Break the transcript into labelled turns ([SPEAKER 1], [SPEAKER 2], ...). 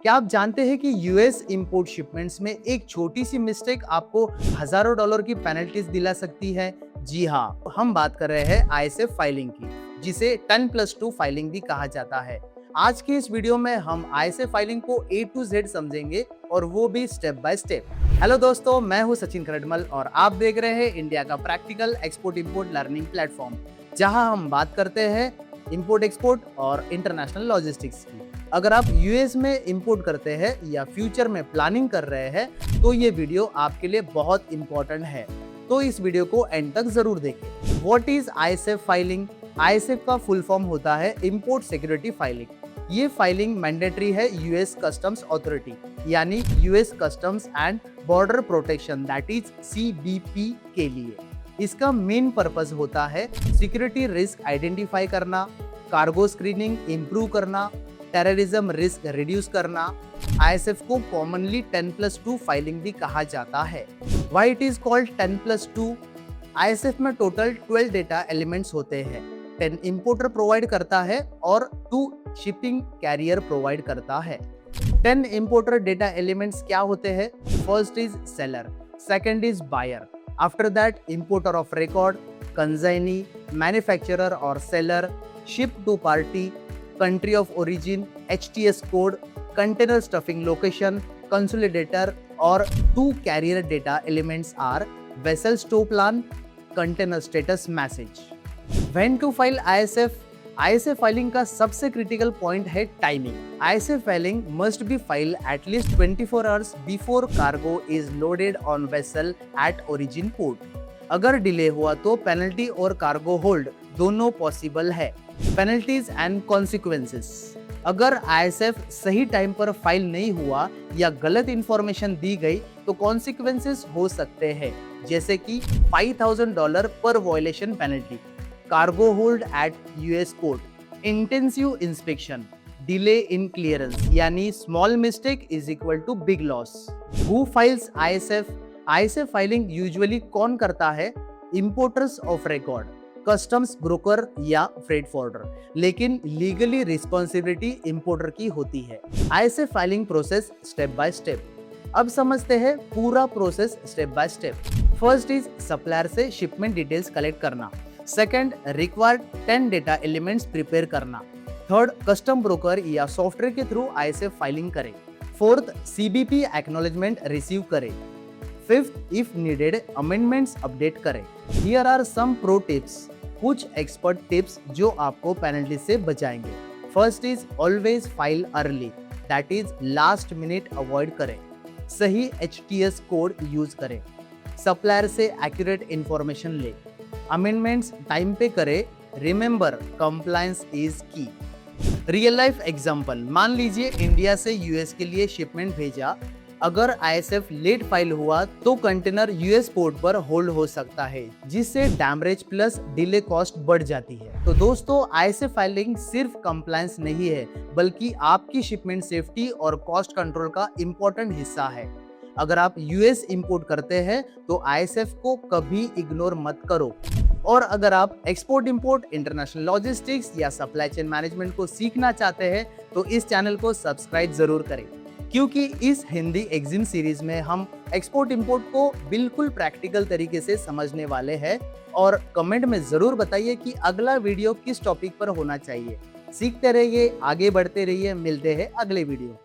[SPEAKER 1] क्या आप जानते हैं कि यूएस इंपोर्ट शिपमेंट्स में एक छोटी सी मिस्टेक आपको हजारों डॉलर की पेनल्टीज दिला सकती है? जी हाँ, हम बात कर रहे हैं आईएसएफ फाइलिंग की, जिसे 10+2 फाइलिंग भी कहा जाता है। आज के इस वीडियो में हम आईएसएफ फाइलिंग को A to Z समझेंगे और वो भी स्टेप बाय स्टेप। हेलो दोस्तों, मैं हूँ सचिन खरडमल और आप देख रहे हैं इंडिया का practical export import learning platform, जहां हम बात करते हैं इंपोर्ट एक्सपोर्ट और इंटरनेशनल लॉजिस्टिक्स की। अगर आप यूएस में इंपोर्ट करते हैं या फ्यूचर में प्लानिंग कर रहे हैं तो ये वीडियो आपके लिए बहुत इंपॉर्टेंट है, तो इस वीडियो को एंड तक जरूर देखें। What is ISF filing? ISF का फुल फॉर्म होता है इंपोर्ट सिक्योरिटी फाइलिंग। ये फाइलिंग मैंडेटरी है यूएस कस्टम्स अथॉरिटी यानी US customs and border protection that is CBP के लिए। इसका मेन पर्पस होता है सिक्योरिटी रिस्क आइडेंटिफाई करना, कार्गो स्क्रीनिंग इंप्रूव करना, टेररिज्म रिस्क रिड्यूस करना। आईएसएफ को कॉमनली 10+2 फाइलिंग भी कहा जाता है। Why it is called 10+2? ISF में टोटल 12 डेटा एलिमेंट्स होते हैं। 10 इंपोर्टर प्रोवाइड करता है और 2 शिपिंग कैरियर प्रोवाइड करता है। 10 इंपोर्टर डेटा एलिमेंट्स क्या होते हैं? First is seller, second is buyer, after that importer of record, consignee, manufacturer और seller, ship to party, country of origin, HTS code, container stuffing location, consolidator और 2 carrier data elements are vessel stow plan, container status message. When to file ISF? ISF filing का सबसे critical point है timing. ISF filing must be filed at least 24 hours before cargo is loaded on vessel at origin port. अगर delay हुआ तो penalty और cargo hold दोनों possible है। Penalties and consequences: अगर आईएसएफ सही टाइम पर फाइल नहीं हुआ या गलत इंफॉर्मेशन दी गई तो कॉन्सिक्वेंसेस हो सकते हैं, जैसे कि $5,000 पर violation penalty, cargo hold at US port, intensive inspection, delay in clearance यानी small mistake is equal to big loss. Who files ISF? ISF filing usually कौन करता है? Importers of record, customs broker या फ्रेट फॉरवर्डर, लेकिन legally responsibility importer की होती है। ISF filing process step by step. अब समझते हैं पूरा process step by step. First is supplier से शिपमेंट डिटेल्स कलेक्ट करना। Second, required 10 data elements prepare करना। थर्ड, कस्टम ब्रोकर या सॉफ्टवेयर के थ्रू आईएसएफ फाइलिंग करें। फोर्थ, सीबीपी एक्नॉलेजमेंट रिसीव करें। Fifth, if needed amendments update करें। Here are some pro tips, कुछ expert tips जो आपको पेनल्टी से बचाएंगे। First is always file early, that is last minute avoid करें। सही HTS कोड यूज करें। सप्लायर से एक्यूरेट इंफॉर्मेशन ले। अमेंडमेंट्स टाइम पे करें। रिमेंबर, कंप्लायंस इज की। रियल लाइफ एग्जांपल: मान लीजिए इंडिया से यूएस के लिए शिपमेंट भेजा। अगर आईएसएफ लेट फाइल हुआ तो कंटेनर यूएस पोर्ट पर होल्ड हो सकता है, जिससे डैमेज प्लस डिले कॉस्ट बढ़ जाती है। तो दोस्तों, आईएसएफ फाइलिंग सिर्फ कंप्लायंस नहीं है, बल्कि आपकी शिपमेंट सेफ्टी और कॉस्ट कंट्रोल का इंपॉर्टेंट हिस्सा है। अगर आप यूएस इंपोर्ट करते हैं तो आईएसएफ को कभी इग्नोर मत करो। और अगर आप एक्सपोर्ट इंपोर्ट, इंटरनेशनल लॉजिस्टिक्स या सप्लाई चेन मैनेजमेंट को सीखना चाहते हैं तो इस चैनल को सब्सक्राइब जरूर करें, क्योंकि इस हिंदी एग्जिम सीरीज में हम एक्सपोर्ट इंपोर्ट को बिल्कुल प्रैक्टिकल तरीके से समझने वाले हैं। और कमेंट में जरूर बताइए कि अगला वीडियो किस टॉपिक पर होना चाहिए। सीखते रहिए, आगे बढ़ते रहिए, मिलते हैं अगले वीडियो।